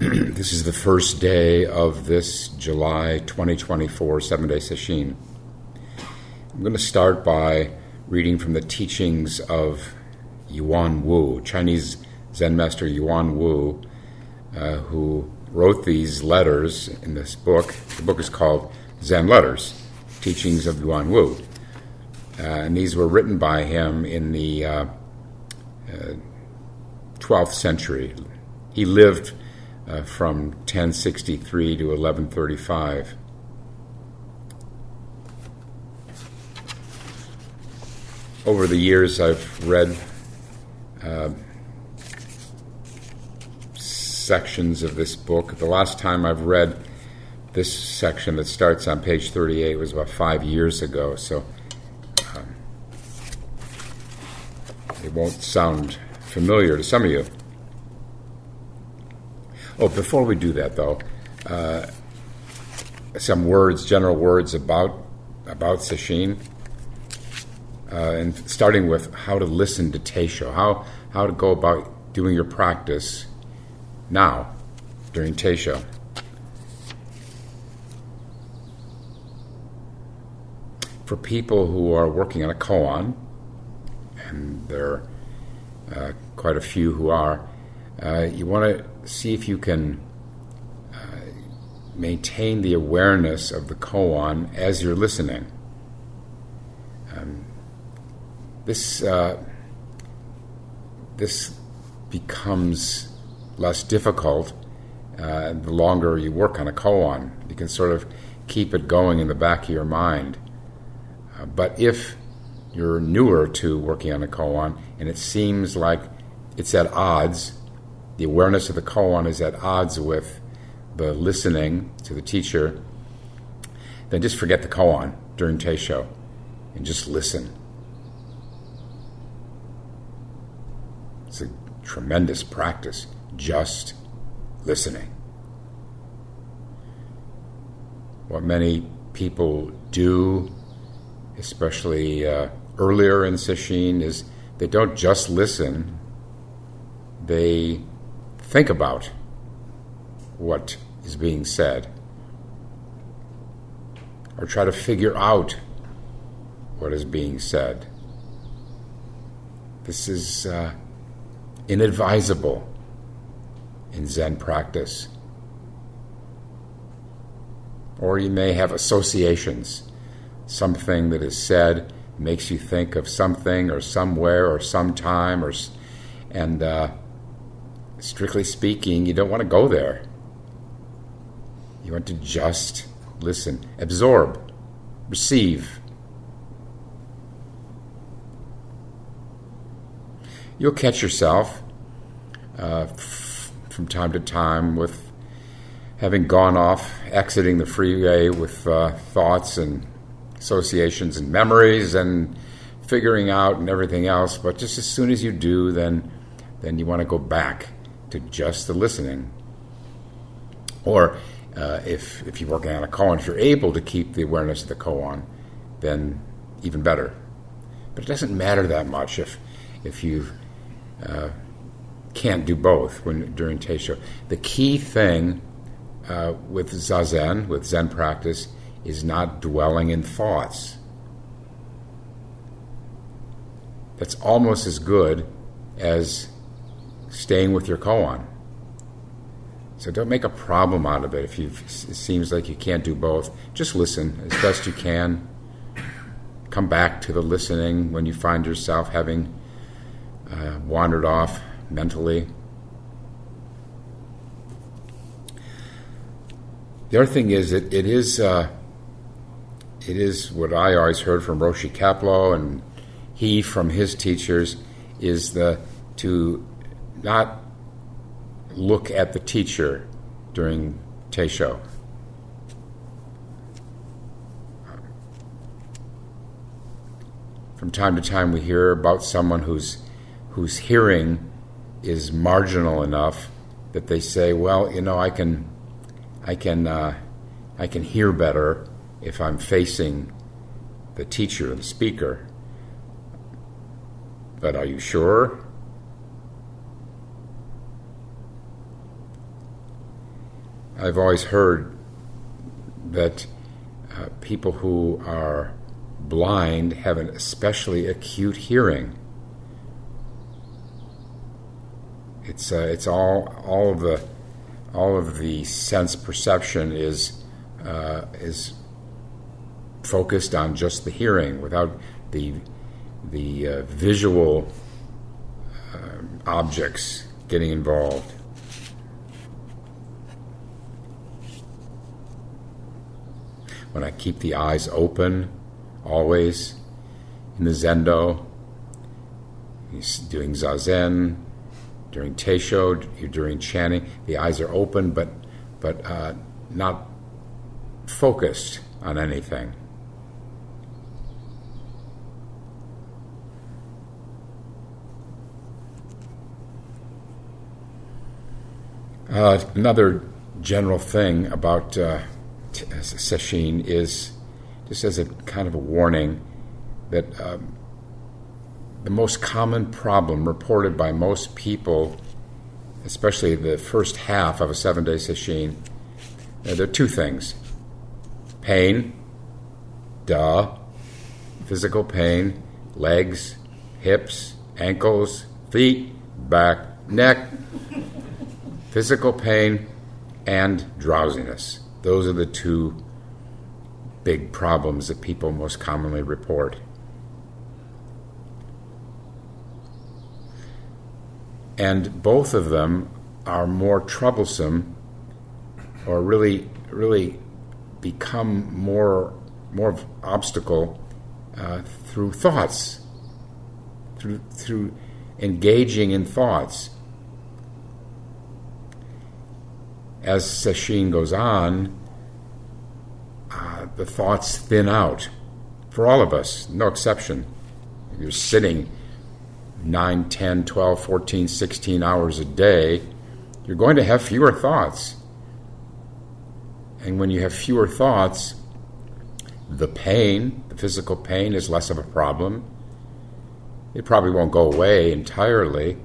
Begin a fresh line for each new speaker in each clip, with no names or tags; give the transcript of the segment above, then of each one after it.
This is the first day of this July 2024 seven-day sesshin. I'm going to start by reading from the teachings of Yuanwu, Chinese Zen master Yuanwu, who wrote these letters in this book. The book is called Zen Letters, Teachings of Yuanwu. And these were written by him in the 12th century. He lived from 1063 to 1135. Over the years, I've read sections of this book. The last time I've read this section that starts on page 38 was about 5 years ago, so it won't sound familiar to some of you. Oh, before we do that, though, some words, general words about sesshin, and starting with how to listen to Teisho, how to go about doing your practice now during Teisho. For people who are working on a koan, and there are quite a few who are, you want to see if you can maintain the awareness of the koan as you're listening. This becomes less difficult the longer you work on a koan. You can sort of keep it going in the back of your mind. But if you're newer to working on a koan and it seems like it's at odds, the awareness of the koan is at odds with the listening to the teacher, then just forget the koan during Teisho and just listen. It's a tremendous practice, just listening. What many people do, especially earlier in sesshin, is they don't just listen, they think about what is being said, or try to figure out what is being said. This is inadvisable in Zen practice. Or you may have associations. Something that is said makes you think of something or somewhere or sometime, and strictly speaking, you don't want to go there. You want to just listen, absorb, receive. You'll catch yourself from time to time with having gone off, exiting the freeway with thoughts and associations and memories and figuring out and everything else. But just as soon as you do, then you want to go back to just the listening. Or if you're working on a koan, if you're able to keep the awareness of the koan, then even better. But it doesn't matter that much if you can't do both during Teisho. The key thing with Zazen, with Zen practice, is not dwelling in thoughts. That's almost as good as staying with your koan. So don't make a problem out of it if it seems like you can't do both. Just listen as best you can. Come back to the listening when you find yourself having wandered off mentally. The other thing is that it is what I always heard from Roshi Kapleau, and he from his teachers, is to not look at the teacher during Teisho. From time to time we hear about someone whose hearing is marginal enough that they say, well, I can hear better if I'm facing the teacher, the speaker. But are you sure? I've always heard that people who are blind have an especially acute hearing. It's all of the sense perception is focused on just the hearing, without the visual objects getting involved. When I keep the eyes open, always in the Zendo, doing Zazen, during Teisho, during chanting, the eyes are open, but not focused on anything. Another general thing about sesshin is, just as a kind of a warning, that the most common problem reported by most people, especially the first half of a 7-day sesshin, there are two things. Pain, physical pain, legs, hips, ankles, feet, back, neck, physical pain, and drowsiness. Those are the two big problems that people most commonly report. And both of them are more troublesome, or really become more obstacle through thoughts, through engaging in thoughts. As sesshin goes on, the thoughts thin out. For all of us, no exception. If you're sitting 9, 10, 12, 14, 16 hours a day, you're going to have fewer thoughts. And when you have fewer thoughts, the pain, the physical pain, is less of a problem. It probably won't go away entirely,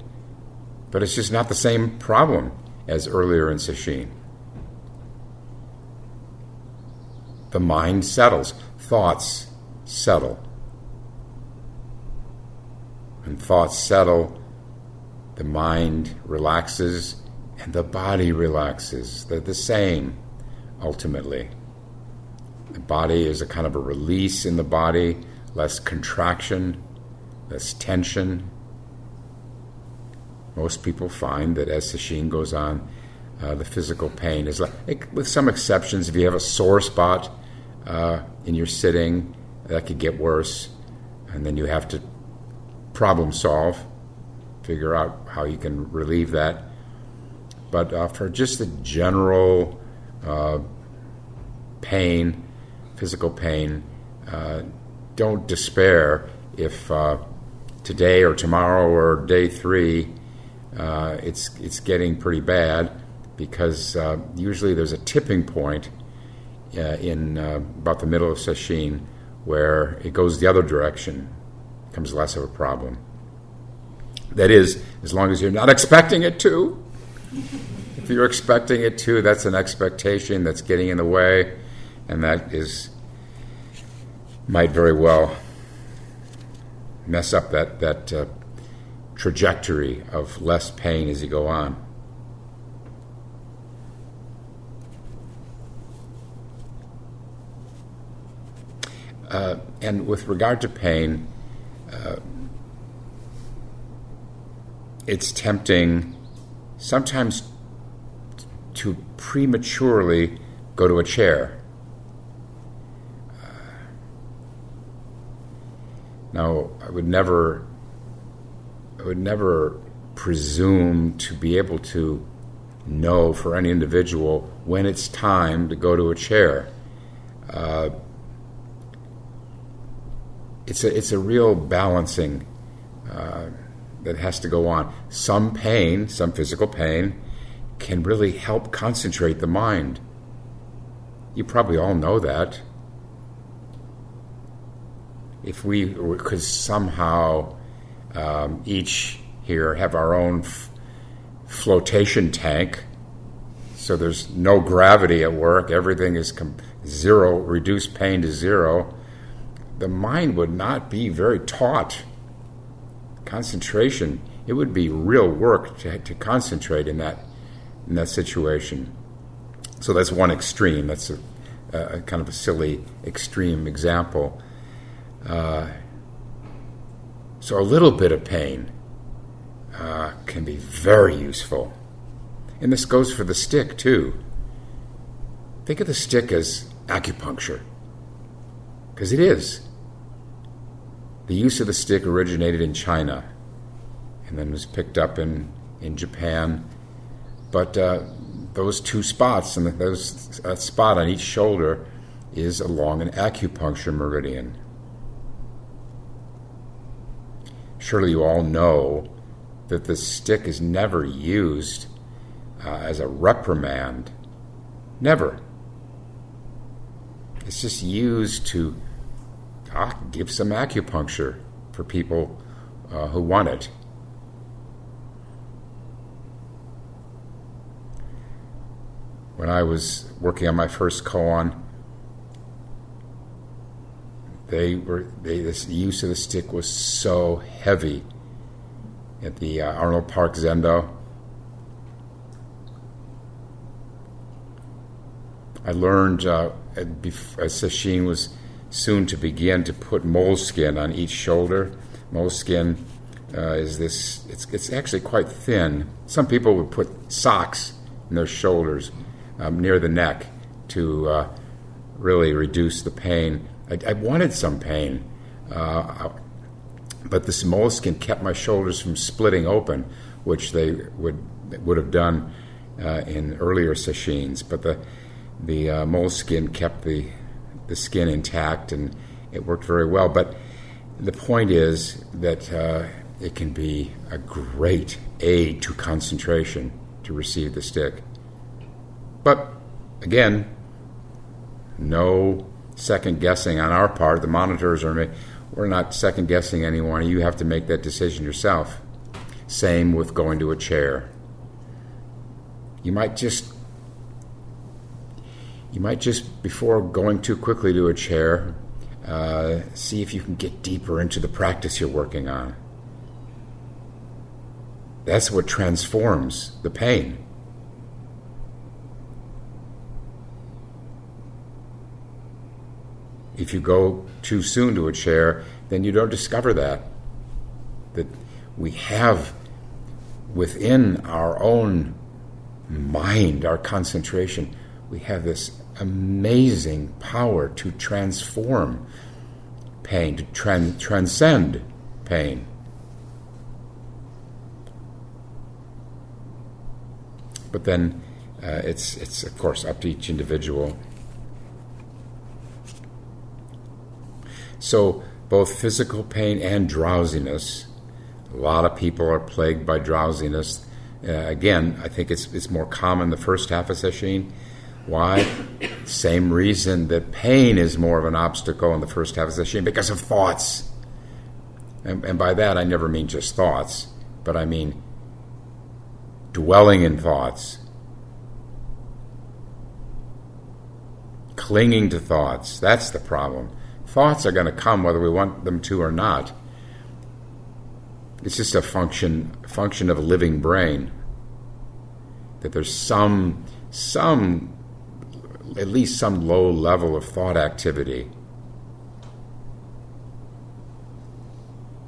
but it's just not the same problem as earlier in sesshin. The mind settles. Thoughts settle. When thoughts settle, the mind relaxes and the body relaxes. They're the same, ultimately. The body is a kind of a release in the body, less contraction, less tension. Most people find that as sesshin goes on, the physical pain is with some exceptions. If you have a sore spot in your sitting, that could get worse, and then you have to problem solve, figure out how you can relieve that. But for just the general pain, physical pain, don't despair if today or tomorrow or day 3 it's getting pretty bad, because usually there's a tipping point in about the middle of sesshin where it goes the other direction, becomes less of a problem. That is, as long as you're not expecting it to. If you're expecting it to, that's an expectation that's getting in the way, and that might very well mess up that trajectory of less pain as you go on. And with regard to pain, it's tempting sometimes to prematurely go to a chair. Now, I would never presume to be able to know for any individual when it's time to go to a chair. It's a real balancing that has to go on. Some pain, some physical pain, can really help concentrate the mind. You probably all know that. If we could somehow each here have our own flotation tank, so there's no gravity at work, everything is zero, reduced pain to zero, the mind would not be very taut. Concentration, it would be real work to concentrate in that situation. So that's one extreme. That's a kind of a silly extreme example. So a little bit of pain can be very useful. And this goes for the stick, too. Think of the stick as acupuncture, because it is. The use of the stick originated in China and then was picked up in Japan. But those two spots, and that spot on each shoulder is along an acupuncture meridian. Surely you all know that the stick is never used as a reprimand. Never. It's just used to give some acupuncture for people who want it. When I was working on my first koan, this use of the stick was so heavy at the Arnold Park Zendo. I learned as Sesshin was soon to begin to put moleskin on each shoulder. Moleskin is this, it's actually quite thin. Some people would put socks in their shoulders near the neck to really reduce the pain. I wanted some pain, but this moleskin kept my shoulders from splitting open, which they would have done in earlier sessions. But the moleskin kept the skin intact, and it worked very well. But the point is that it can be a great aid to concentration to receive the stick. But again, no second guessing on our part. The monitors we're not second guessing anyone. You have to make that decision yourself. Same with going to a chair. You might just before going too quickly to a chair, see if you can get deeper into the practice you're working on. That's what transforms the pain. If you go too soon to a chair, then you don't discover that we have within our own mind, our concentration, we have this amazing power to transform pain, to transcend pain. But then it's of course up to each individual. So both physical pain and drowsiness, a lot of people are plagued by drowsiness. Again, I think it's more common the first half of sesshin. Why? Same reason that pain is more of an obstacle in the first half of sesshin, because of thoughts. And by that I never mean just thoughts, but I mean dwelling in thoughts, clinging to thoughts. That's the problem. Thoughts are going to come whether we want them to or not. It's just a function of a living brain. That there's some at least some low level of thought activity.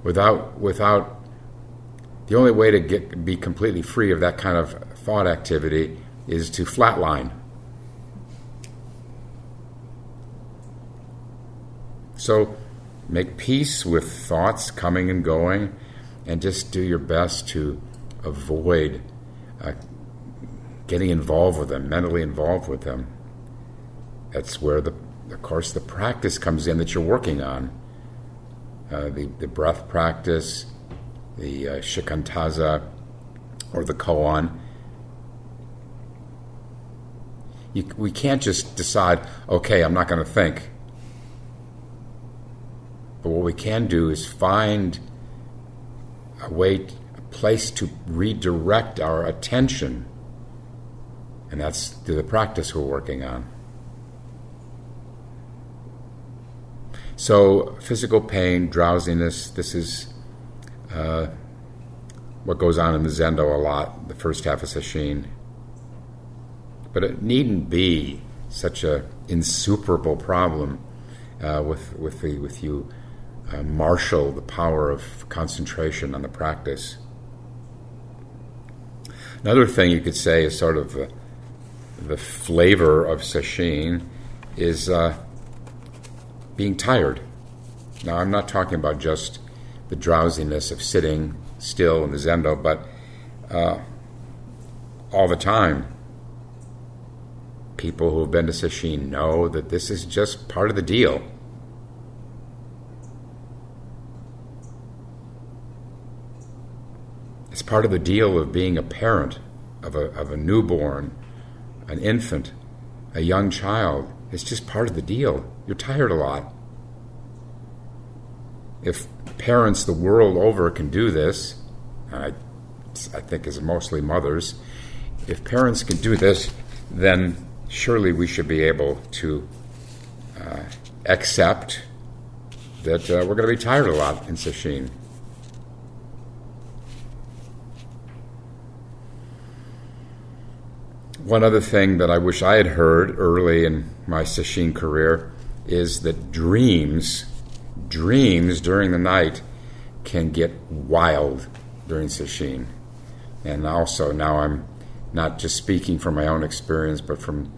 Without the only way to be completely free of that kind of thought activity is to flatline. So make peace with thoughts coming and going, and just do your best to avoid getting involved with them, mentally involved with them. That's where, of course, the practice comes in that you're working on. The breath practice, the shikantaza, or the koan. We can't just decide, okay, I'm not going to think. But what we can do is find a place to redirect our attention. And that's the practice we're working on. So physical pain, drowsiness, this is what goes on in the Zendo a lot, the first half of Sesshin. But it needn't be such a insuperable problem with you marshal the power of concentration on the practice. Another thing you could say is sort of the flavor of Sesshin is being tired. Now, I'm not talking about just the drowsiness of sitting still in the Zendo, but all the time. People who have been to Sesshin know that this is just part of the deal. It's part of the deal of being a parent of a newborn, an infant, a young child. It's just part of the deal. You're tired a lot. If parents the world over can do this, I think it's mostly mothers, if parents can do this, then surely we should be able to accept that we're going to be tired a lot in Sesshin. One other thing that I wish I had heard early in my Sesshin career is that dreams during the night can get wild during Sesshin. And also now I'm not just speaking from my own experience, but from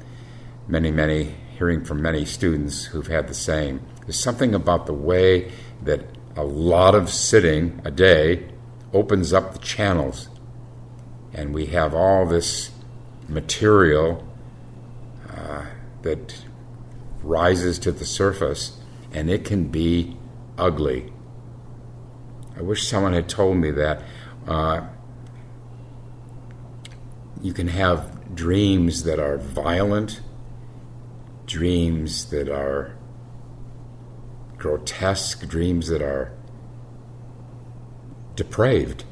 hearing from many students who've had the same. There's something about the way that a lot of sitting a day opens up the channels, and we have all this material that rises to the surface, and it can be ugly. I wish someone had told me that you can have dreams that are violent, dreams that are grotesque, dreams that are depraved.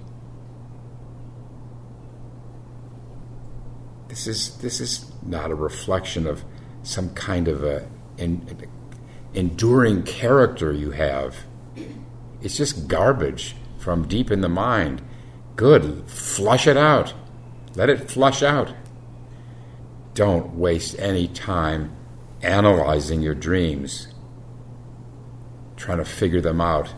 This is not a reflection of some kind of enduring character you have. It's just garbage from deep in the mind. Good, flush it out. Let it flush out. Don't waste any time analyzing your dreams, trying to figure them out.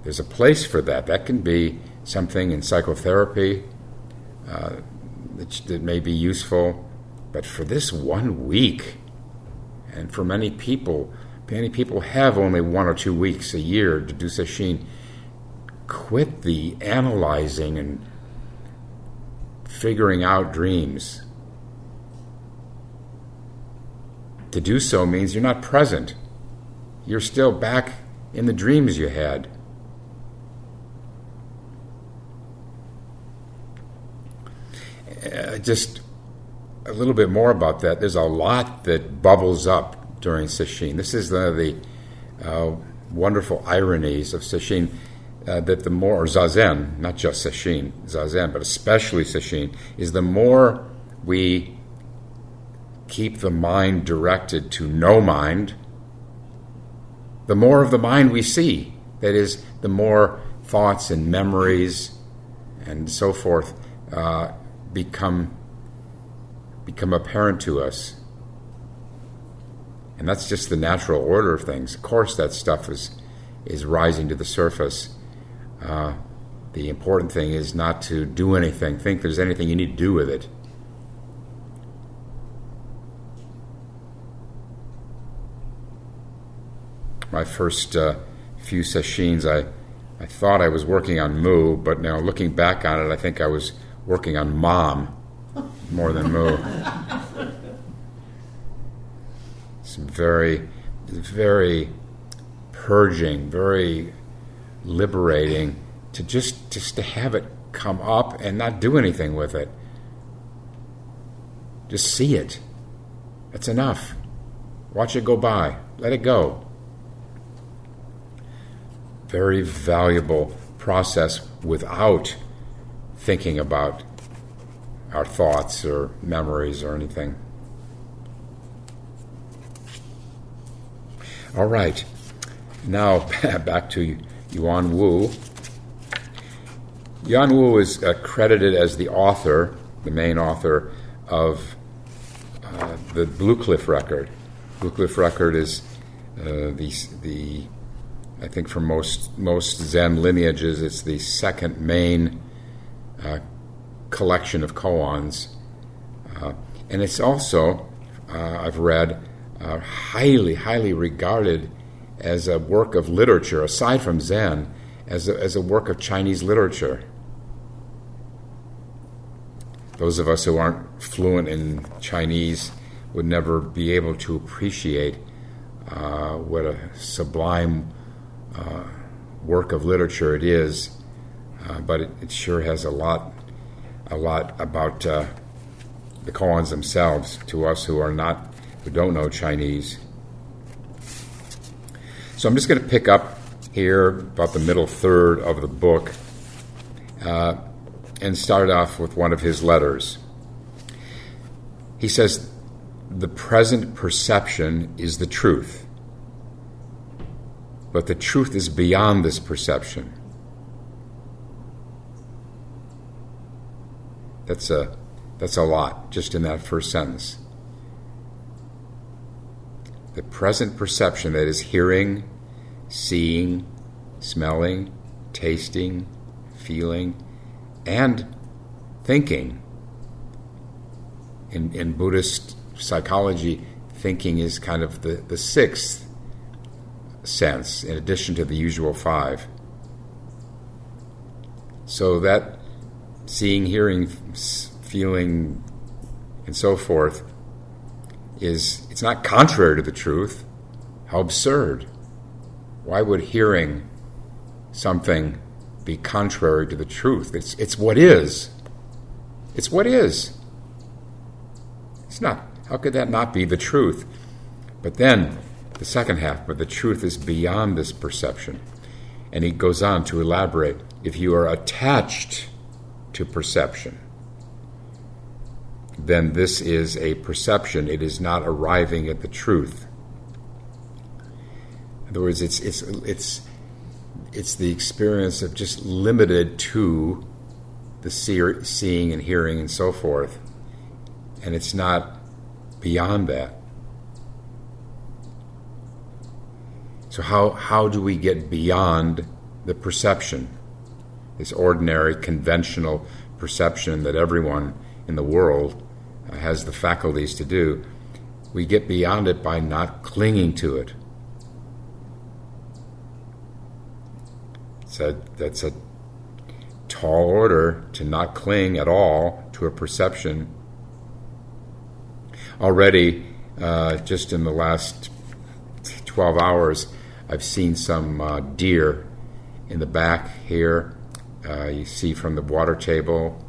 There's a place for that. That can be something in psychotherapy that may be useful. But for this 1 week, and for many people have only 1 or 2 weeks a year to do Sesshin, quit the analyzing and figuring out dreams. To do so means you're not present. You're still back in the dreams you had. Just a little bit more about that. There's a lot that bubbles up during Sesshin. This is the wonderful ironies of Sesshin, that the more, or Zazen, not just Sesshin, Zazen, but especially Sesshin, is the more we keep the mind directed to no mind, the more of the mind we see. That is, the more thoughts and memories and so forth become apparent to us. And that's just the natural order of things. Of course, that stuff is rising to the surface. The important thing is not to do anything, think there's anything you need to do with it. My first few sesshins, I thought I was working on Mu, but now looking back on it, I think I was working on Mom more than Mu. It's very, very purging, very liberating to just to have it come up and not do anything with it. Just see it. That's enough. Watch it go by. Let it go. Very valuable process without thinking about our thoughts or memories or anything. All right, now back to Yuanwu. Yuanwu is credited as the author, the main author of the Blue Cliff Record. Blue Cliff Record is the I think for most Zen lineages, it's the second main collection of koans, and it's also I've read highly regarded as a work of literature aside from Zen, as a work of Chinese literature. Those of us who aren't fluent in Chinese would never be able to appreciate what a sublime work of literature it is, but it sure has a lot about the koans themselves to us who don't know Chinese. So I'm just going to pick up here about the middle third of the book and start off with one of his letters. He says, "The present perception is the truth, but the truth is beyond this perception." That's a lot, just in that first sentence. The present perception, that is hearing, seeing, smelling, tasting, feeling, and thinking. In Buddhist psychology, thinking is kind of the sixth sense, in addition to the usual five. So that seeing, hearing, feeling, and so forth it's not contrary to the truth. How absurd. Why would hearing something be contrary to the truth? It's what is. It's what is. It's not. How could that not be the truth? But then, the second half, but the truth is beyond this perception. And he goes on to elaborate. If you are attached to perception, then this is a perception. It is not arriving at the truth. In other words, it's the experience of just limited to the seeing and hearing and so forth, and it's not beyond that. So how do we get beyond the perception, this ordinary, conventional perception that everyone in the world has the faculties to do? We get beyond it by not clinging to it. So that's a tall order, to not cling at all to a perception. Already, just in the last 12 hours, I've seen some deer in the back here. You see from the water table,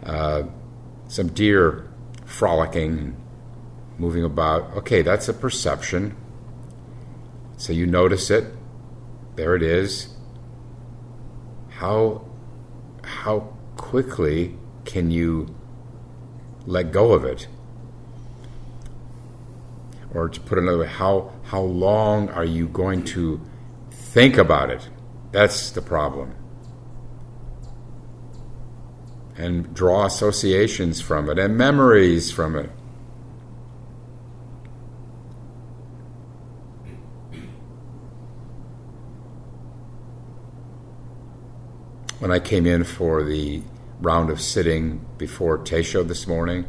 some deer frolicking, moving about. Okay, that's a perception. So you notice it. There it is. How quickly can you let go of it? Or to put it another way, how long are you going to think about it? That's the problem. And draw associations from it and memories from it. When I came in for the round of sitting before Teisho this morning,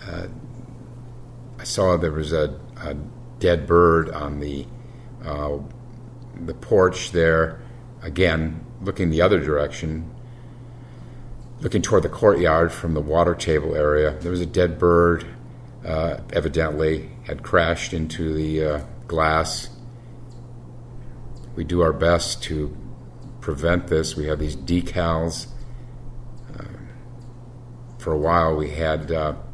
I saw there was a dead bird on the porch there. Again, looking the other direction, looking toward the courtyard from the water table area. There was a dead bird, evidently had crashed into the glass. We do our best to prevent this. We have these decals. For a while we had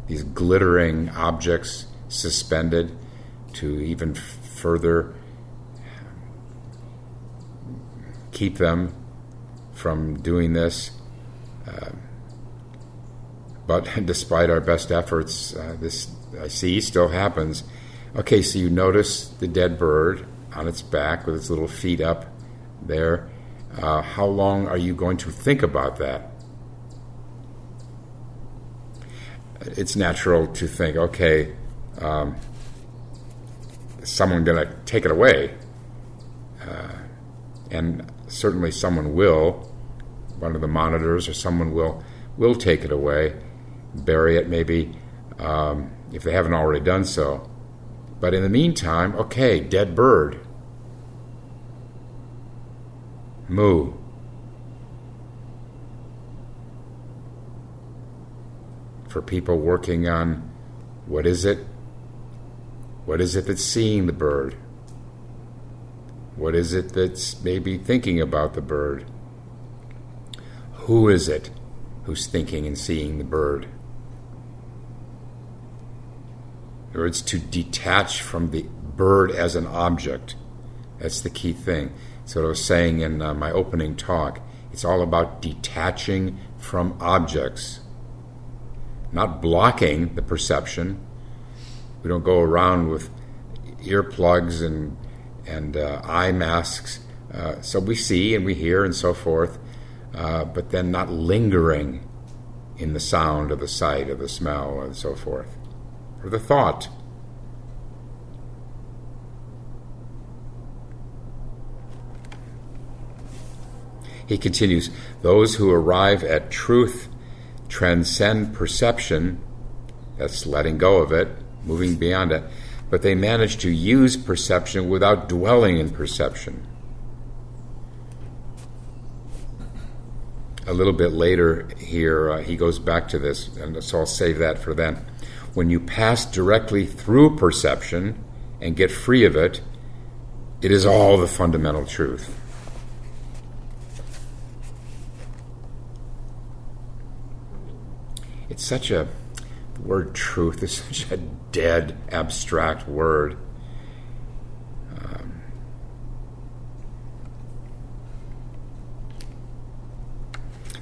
these glittering objects suspended to even further keep them from doing this. But despite our best efforts, this, I see, still happens. Okay, so you notice the dead bird on its back with its little feet up there. How long are you going to think about that? It's natural to think, okay, is someone going to take it away? And certainly someone will. One of the monitors or someone will take it away, bury it maybe, if they haven't already done so. But in the meantime, okay, dead bird. Moo. For people working on what is it that's seeing the bird? What is it that's maybe thinking about the bird? Who is it who's thinking and seeing the bird? In other words, to detach from the bird as an object. That's the key thing. So what I was saying in my opening talk, it's all about detaching from objects, not blocking the perception. We don't go around with earplugs and eye masks, so we see and we hear and so forth, but then not lingering in the sound or the sight or the smell and so forth, or the thought. He continues, those who arrive at truth transcend perception, that's letting go of it, moving beyond it, but they manage to use perception without dwelling in perception. A little bit later here, he goes back to this, and so I'll save that for then. When you pass directly through perception and get free of it, it is all the fundamental truth. It's such a, the word truth is such a dead, abstract word.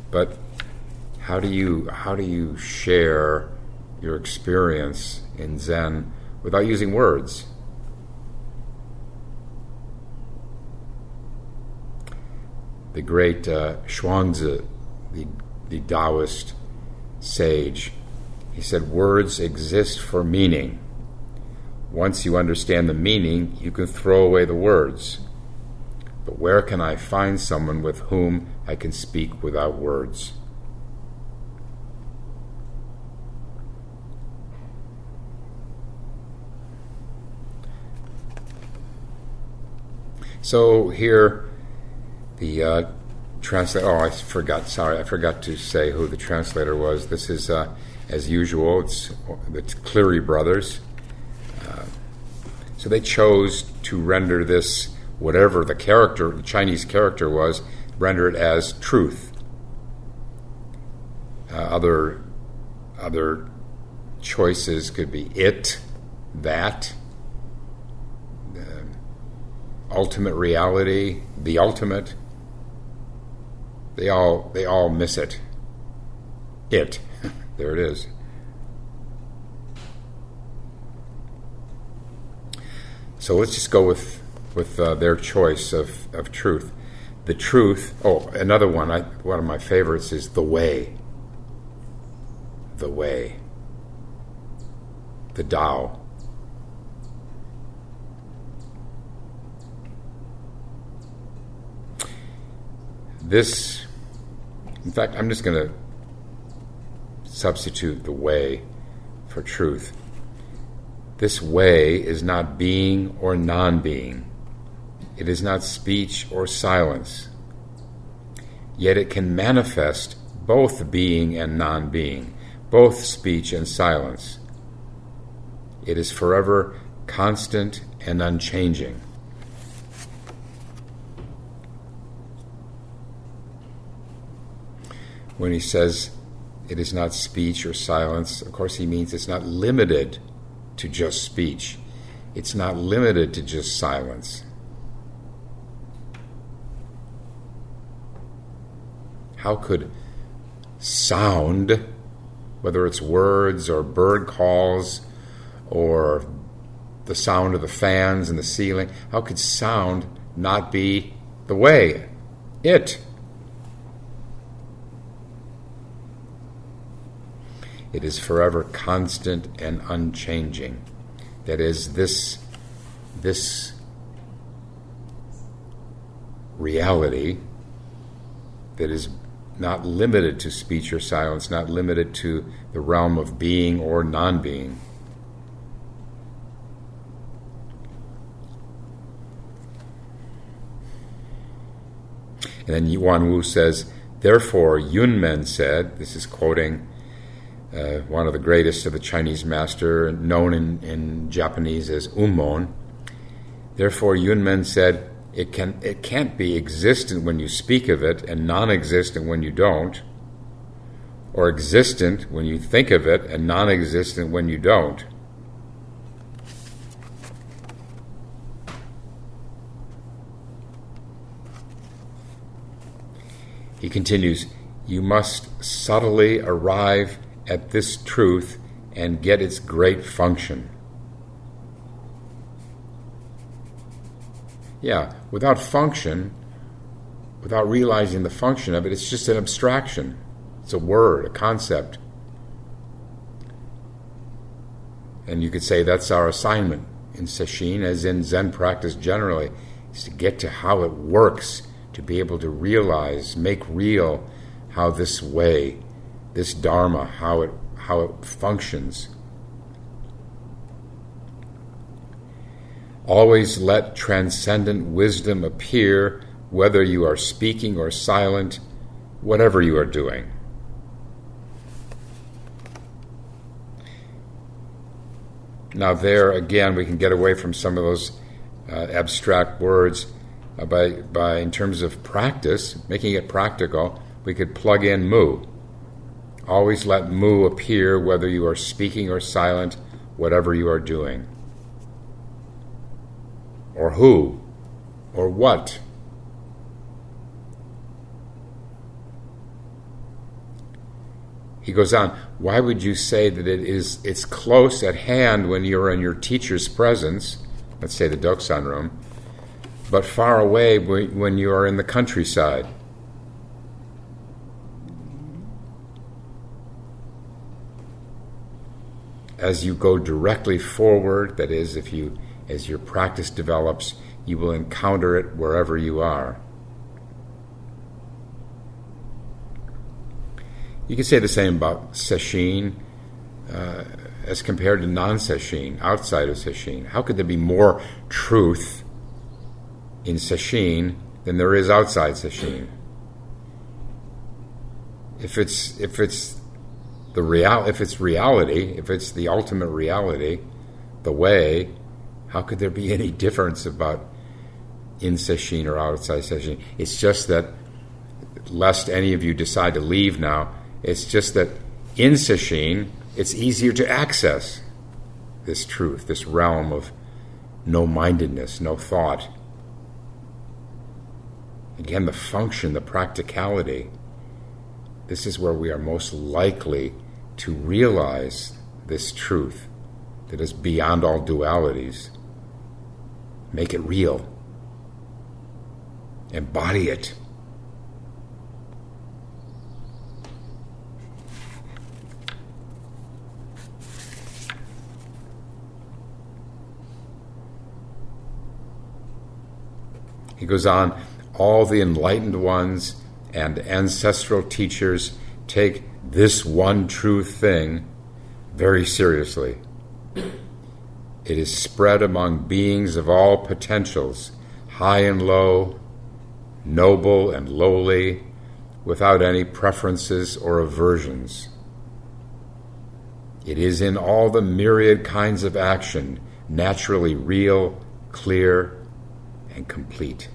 But how do you share your experience in Zen without using words? The great Yuanwu, the Taoist sage, he said, words exist for meaning. Once you understand the meaning, you can throw away the words. But where can I find someone with whom I can speak without words? So here, the translator. Oh, I forgot. Sorry, I forgot to say who the translator was. This is, as usual, it's the Cleary brothers. So they chose to render this, whatever the character, the Chinese character was, render it as truth. Other choices could be it, that, ultimate reality, the ultimate. They all miss it. It. There it is. So let's just go with their choice of truth. The truth. Oh, another one. One of my favorites is the way. The way. The Tao. This, in fact, I'm just going to substitute the way for truth. This way is not being or non-being. It is not speech or silence. Yet it can manifest both being and non-being, both speech and silence. It is forever constant and unchanging. When he says it is not speech or silence, of course he means it's not limited to just speech. It's not limited to just silence. How could sound, whether it's words or bird calls or the sound of the fans in the ceiling. How could sound not be the way? It is forever constant and unchanging. That is, this reality that is not limited to speech or silence, not limited to the realm of being or non-being. And then Yuanwu says, therefore Yunmen said, this is quoting one of the greatest of the Chinese master, known in Japanese as Ummon. Therefore Yunmen said, it can't be existent when you speak of it and non-existent when you don't, or existent when you think of it and non-existent when you don't. He continues, you must subtly arrive at this truth and get its great function. Yeah, without function, without realizing the function of it, it's just an abstraction. It's a word, a concept. And you could say that's our assignment in Sesshin, as in Zen practice generally, is to get to how it works, to be able to realize, make real how this way, this Dharma, how it functions. Always let transcendent wisdom appear, whether you are speaking or silent, whatever you are doing. Now there, again, we can get away from some of those abstract words by in terms of practice, making it practical, we could plug in mu. Always let mu appear, whether you are speaking or silent, whatever you are doing. Or who, or what. He goes on, why would you say that it's close at hand when you're in your teacher's presence, let's say the Doksan room, but far away when you are in the countryside? As you go directly forward, that is, as your practice develops, you will encounter it wherever you are. You can say the same about Sesshin as compared to non-Sesshin, outside of Sesshin. How could there be more truth in Sesshin than there is outside Sesshin? If it's reality, if it's the ultimate reality, the way, how could there be any difference about in Sesshin or outside Sesshin? It's just that, lest any of you decide to leave now, it's just that in Sesshin, it's easier to access this truth, this realm of no-mindedness, no thought. Again, the function, the practicality, this is where we are most likely to realize this truth that is beyond all dualities. Make it real. Embody it. He goes on, all the enlightened ones and ancestral teachers take this one true thing very seriously. It is spread among beings of all potentials, high and low, noble and lowly, without any preferences or aversions. It is in all the myriad kinds of action, naturally real, clear, and complete.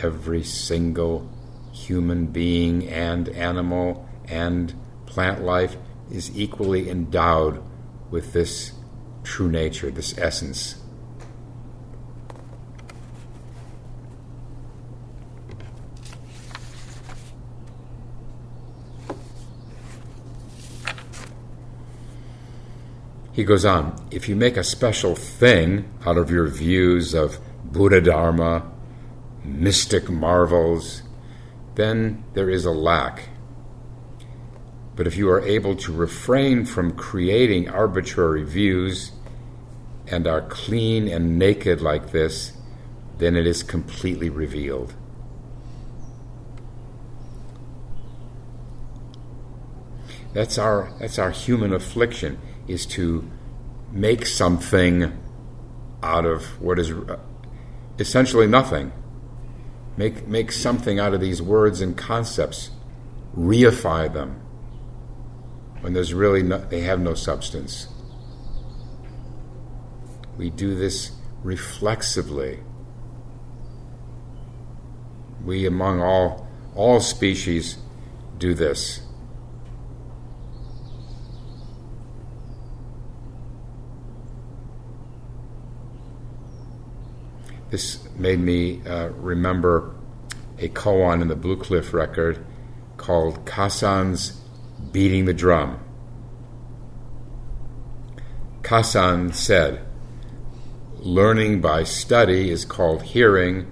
Every single human being and animal and plant life is equally endowed with this true nature, this essence. He goes on, if you make a special thing out of your views of Buddha Dharma, mystic marvels, then there is a lack. But if you are able to refrain from creating arbitrary views and are clean and naked like this, then it is completely revealed. That's our human affliction, is to make something out of what is essentially nothing. Make something out of these words and concepts. Reify them when there's really they have no substance. We do this reflexively. We, among all species, do this. This made me remember a koan in the Blue Cliff record called Kasan's Beating the Drum. Kasan said, learning by study is called hearing,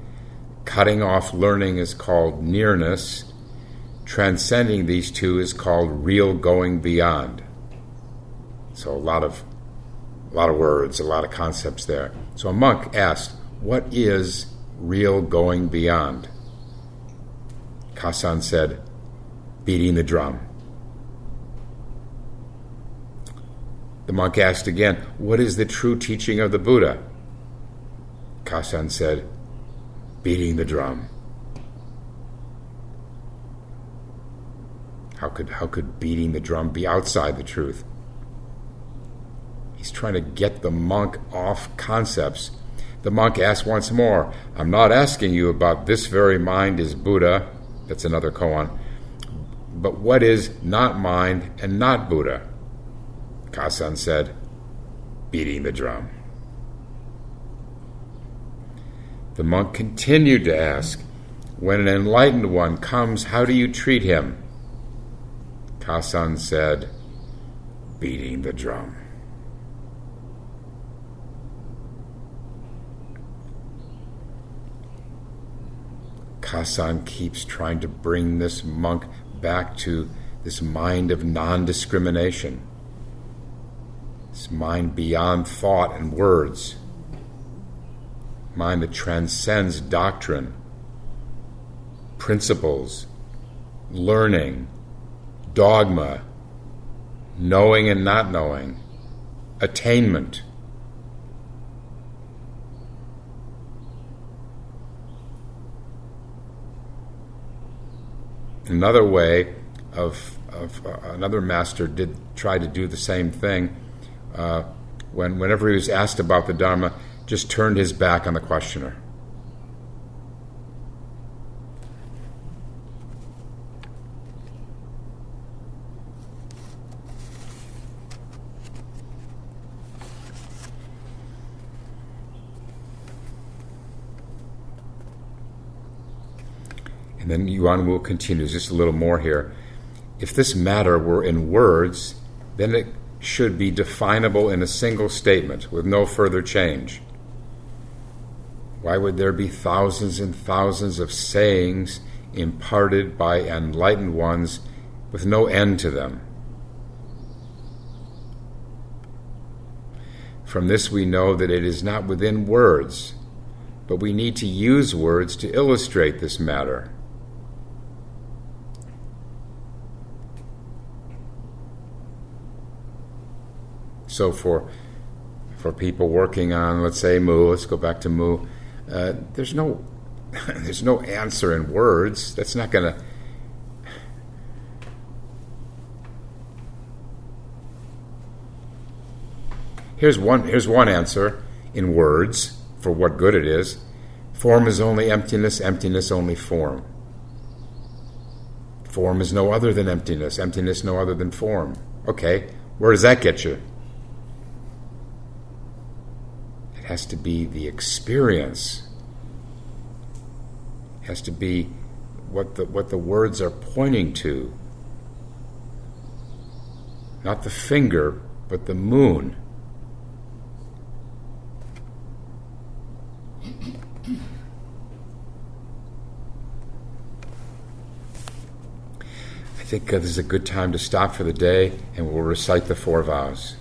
cutting off learning is called nearness, transcending these two is called real going beyond. So a lot of words, a lot of concepts there. So a monk asked, what is real going beyond? Kasan said, beating the drum. The monk asked again, what is the true teaching of the Buddha? Kasan said, beating the drum. How could beating the drum be outside the truth? He's trying to get the monk off concepts. The monk asked once more, I'm not asking you about this very mind is Buddha, that's another koan, but what is not mind and not Buddha? Kasan said, beating the drum. The monk continued to ask, when an enlightened one comes, how do you treat him? Kasan said, beating the drum. Kasan keeps trying to bring this monk back to this mind of non-discrimination, this mind beyond thought and words, mind that transcends doctrine, principles, learning, dogma, knowing and not knowing, attainment. Another way of another master did try to do the same thing. Whenever he was asked about the Dharma, just turned his back on the questioner. And then Yuanwu continues, just a little more here. If this matter were in words, then it should be definable in a single statement with no further change. Why would there be thousands and thousands of sayings imparted by enlightened ones with no end to them? From this we know that it is not within words, but we need to use words to illustrate this matter. So for people working on, let's say, Mu, let's go back to Mu, there's no answer in words. That's not going to... Here's one answer in words for what good it is. Form is only emptiness, emptiness only form. Form is no other than emptiness, emptiness no other than form. Okay, where does that get you? It has to be the experience. It has to be what the words are pointing to. Not the finger, but the moon. think this is a good time to stop for the day, and we'll recite the 4 vows.